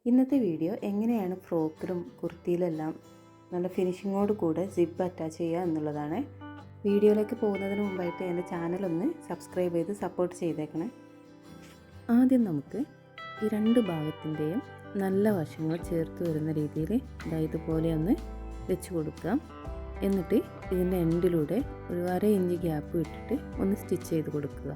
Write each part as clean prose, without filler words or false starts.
ഇന്നത്തെ വീഡിയോ എങ്ങനെയാണ് ഫ്രോക്കിലും കുർത്തിയിലെല്ലാം നല്ല ഫിനിഷിങ്ങോട് കൂടെ സിപ്പ് അറ്റാച്ച് ചെയ്യുക എന്നുള്ളതാണ്. വീഡിയോയിലേക്ക് പോകുന്നതിന് മുമ്പായിട്ട് എൻ്റെ ചാനലൊന്ന് സബ്സ്ക്രൈബ് ചെയ്ത് സപ്പോർട്ട് ചെയ്തേക്കണേ. ആദ്യം നമുക്ക് ഈ രണ്ട് ഭാഗത്തിൻ്റെയും നല്ല വശങ്ങൾ ചേർത്ത് വരുന്ന രീതിയിൽ ഇതുപോലെ ഒന്ന് വെച്ച് കൊടുക്കാം. എന്നിട്ട് ഇതിൻ്റെ എൻഡിലൂടെ ഒരു 1/2 ഇഞ്ച് ഗ്യാപ്പ് ഇട്ടിട്ട് ഒന്ന് സ്റ്റിച്ച് ചെയ്ത് കൊടുക്കുക.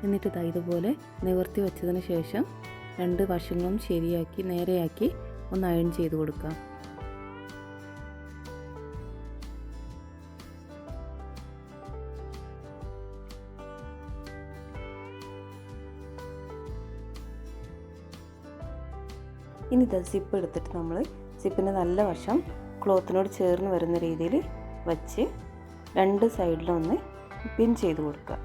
എന്നിട്ട് ഇതുപോലെ നിവർത്തി വെച്ചതിന് ശേഷം രണ്ട് വശങ്ങളും ശരിയാക്കി നേരെയാക്കി ഒന്ന് അയൺ ചെയ്ത് കൊടുക്കാം. ഇനി സിപ്പ് എടുത്തിട്ട് നമ്മൾ സിപ്പിൻ്റെ നല്ല വശം ക്ലോത്തിനോട് ചേർന്ന് വരുന്ന രീതിയിൽ വച്ച് രണ്ട് സൈഡിലൊന്ന് പിൻ ചെയ്ത് കൊടുക്കുക.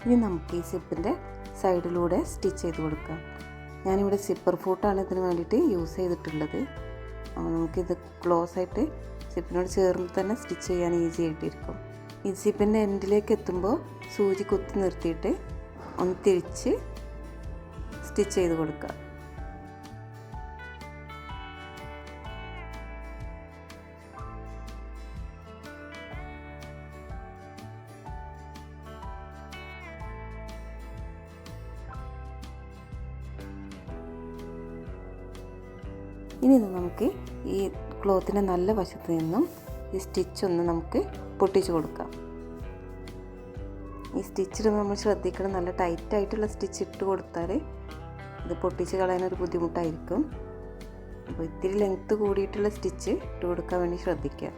ഇനി നമുക്ക് ഈ സിപ്പിൻ്റെ സൈഡിലൂടെ സ്റ്റിച്ച് ചെയ്ത് കൊടുക്കാം. ഞാനിവിടെ സിപ്പർ ഫൂട്ടാണ് ഇതിന് വേണ്ടിയിട്ട് യൂസ് ചെയ്തിട്ടുള്ളത്. നമുക്കിത് ക്ലോസ് ആയിട്ട് സിപ്പിനോട് ചേർന്ന് തന്നെ സ്റ്റിച്ച് ചെയ്യാൻ ഈസി ആയിട്ടിരിക്കും. ഈ സിപ്പിൻ്റെ എൻഡിലേക്ക് എത്തുമ്പോൾ സൂചി കുത്തി നിർത്തിയിട്ട് ഒന്ന് തിരിച്ച് സ്റ്റിച്ച് ചെയ്ത് കൊടുക്കുക. ഇനി ഇത് നമുക്ക് ഈ ക്ലോത്തിൻ്റെ നല്ല വശത്ത് നിന്നും ഈ സ്റ്റിച്ച് ഒന്ന് നമുക്ക് പൊട്ടിച്ച് കൊടുക്കാം. ഈ സ്റ്റിച്ചിടുമ്പോൾ നമ്മൾ ശ്രദ്ധിക്കണം, നല്ല ടൈറ്റായിട്ടുള്ള സ്റ്റിച്ച് ഇട്ട് കൊടുത്താൽ ഇത് പൊട്ടിച്ച് കളയാനൊരു ബുദ്ധിമുട്ടായിരിക്കും. അപ്പോൾ ഇത്തിരി ലെങ്ത്ത് കൂടിയിട്ടുള്ള സ്റ്റിച്ച് ഇട്ട് കൊടുക്കാൻ വേണ്ടി ശ്രദ്ധിക്കുക.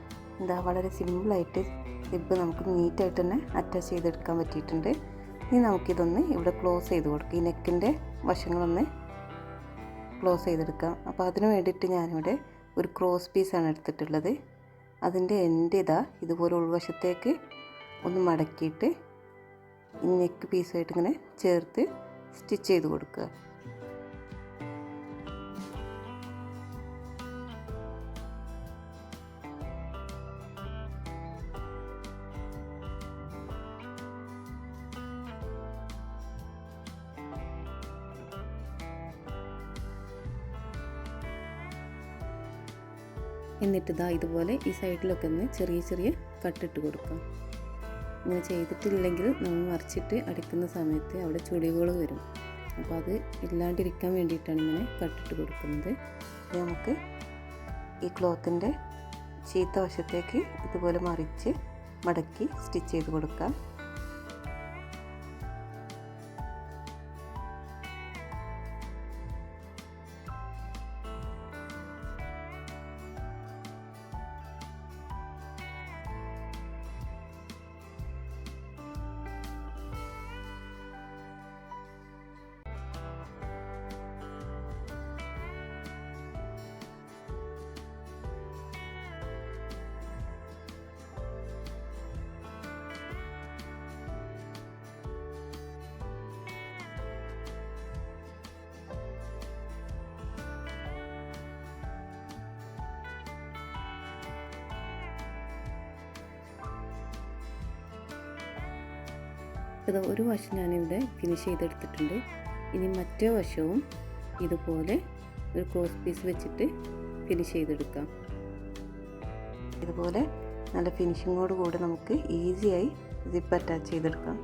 വളരെ സിമ്പിളായിട്ട് സിബ് നമുക്ക് നീറ്റായിട്ട് തന്നെ അറ്റാച്ച് ചെയ്തെടുക്കാൻ പറ്റിയിട്ടുണ്ട്. ഇനി നമുക്കിതൊന്ന് ഇവിടെ ക്ലോസ് ചെയ്ത് കൊടുക്കാം. ഈ നെക്കിൻ്റെ വശങ്ങളൊന്ന് ക്ലോസ് ചെയ്തെടുക്കാം. അപ്പോൾ അതിന് വേണ്ടിയിട്ട് ഞാനിവിടെ ഒരു ക്രോസ് പീസാണ് എടുത്തിട്ടുള്ളത്. അതിൻ്റെ എൻഡ് ഇതുപോലെ ഉൾവശത്തേക്ക് ഒന്ന് മടക്കിയിട്ട് ഈ നെക്ക് പീസായിട്ട് ഇങ്ങനെ ചേർത്ത് സ്റ്റിച്ച് ചെയ്ത് കൊടുക്കുക. എന്നിട്ട് ഇതുപോലെ ഈ സൈഡിലൊക്കെ ഒന്ന് ചെറിയ ചെറിയ കട്ടിട്ട് കൊടുക്കാം. ഇങ്ങനെ ചെയ്തിട്ടില്ലെങ്കിൽ നമ്മൾ മറിച്ചിട്ട് അടിക്കുന്ന സമയത്ത് അവിടെ ചുളിവുകൾ വരും. അപ്പോൾ അത് ഇല്ലാണ്ടിരിക്കാൻ വേണ്ടിയിട്ടാണ് ഇങ്ങനെ കട്ടിട്ട് കൊടുക്കുന്നത്. നമുക്ക് ഈ ക്ലോത്തിൻ്റെ ചീത്ത വശത്തേക്ക് ഇതുപോലെ മറിച്ച് മടക്കി സ്റ്റിച്ച് ചെയ്ത് കൊടുക്കാം. ഒരു വശം ഞാനിവിടെ ഫിനിഷ് ചെയ്തെടുത്തിട്ടുണ്ട്. ഇനി മറ്റേ വശവും ഇതുപോലെ ഒരു ക്രോസ് പീസ് വെച്ചിട്ട് ഫിനിഷ് ചെയ്തെടുക്കാം. ഇതുപോലെ നല്ല ഫിനിഷിങ്ങോട് കൂടി നമുക്ക് ഈസിയായി സിപ്പ് അറ്റാച്ച് ചെയ്തെടുക്കാം.